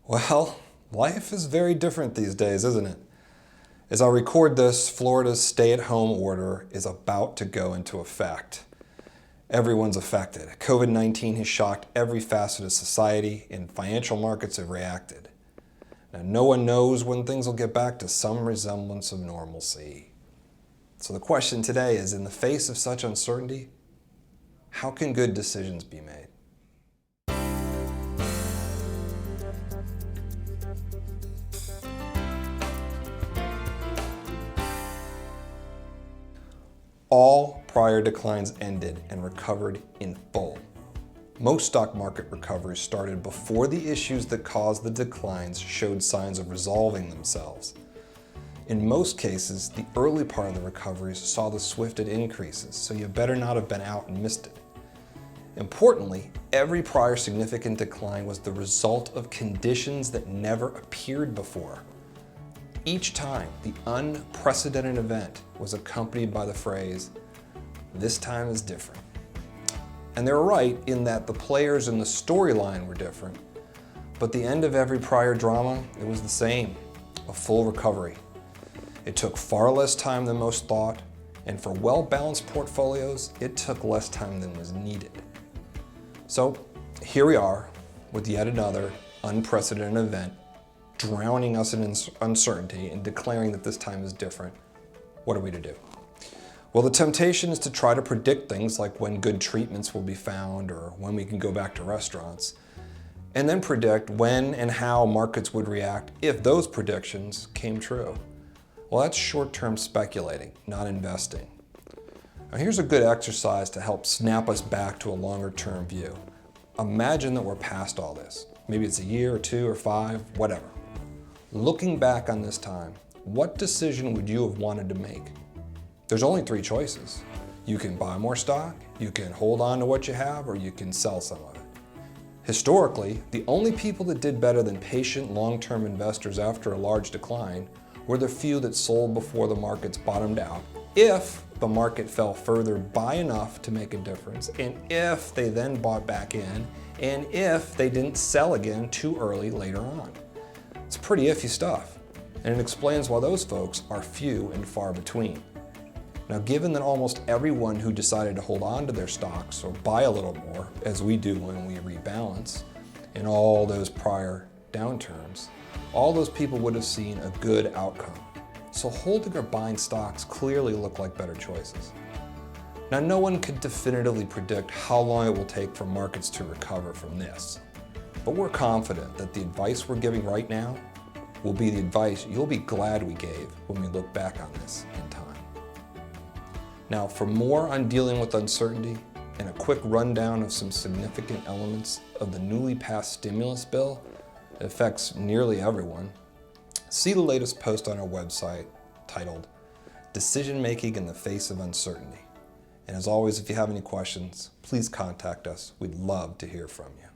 Well, life is very different these days, isn't it? As I record this, Florida's stay-at-home order is about to go into effect. Everyone's affected. COVID-19 has shocked every facet of society, and financial markets have reacted. Now, no one knows when things will get back to some resemblance of normalcy. So the question today is, in the face of such uncertainty, how can good decisions be made? All prior declines ended and recovered in full. Most stock market recoveries started before the issues that caused the declines showed signs of resolving themselves. In most cases, the early part of the recoveries saw the swiftest increases, so you better not have been out and missed it. Importantly, every prior significant decline was the result of conditions that never appeared before. Each time, the unprecedented event was accompanied by the phrase, "This time is different." And they were right in that the players in the storyline were different, but the end of every prior drama, it was the same, a full recovery. It took far less time than most thought, and for well-balanced portfolios, it took less time than was needed. So here we are with yet another unprecedented event, drowning us in uncertainty and declaring that this time is different. What are we to do? Well, the temptation is to try to predict things like when good treatments will be found or when we can go back to restaurants, and then predict when and how markets would react if those predictions came true. Well, that's short-term speculating, not investing. Now, here's a good exercise to help snap us back to a longer-term view. Imagine that we're past all this. Maybe it's a year or two or 5, whatever. Looking back on this time, what decision would you have wanted to make? There's only 3 choices. You can buy more stock, you can hold on to what you have, or you can sell some of it. Historically, the only people that did better than patient long-term investors after a large decline were the few that sold before the markets bottomed out, if the market fell further by enough to make a difference, and if they then bought back in, and if they didn't sell again too early later on. It's pretty iffy stuff, and it explains why those folks are few and far between. Now, given that almost everyone who decided to hold on to their stocks or buy a little more, as we do when we rebalance, in all those prior downturns, all those people would have seen a good outcome. So holding or buying stocks clearly look like better choices. Now, no one could definitively predict how long it will take for markets to recover from this, but we're confident that the advice we're giving right now will be the advice you'll be glad we gave when we look back on this in time. Now, for more on dealing with uncertainty and a quick rundown of some significant elements of the newly passed stimulus bill that affects nearly everyone, see the latest post on our website titled Decision Making in the Face of Uncertainty. And as always, if you have any questions, please contact us. We'd love to hear from you.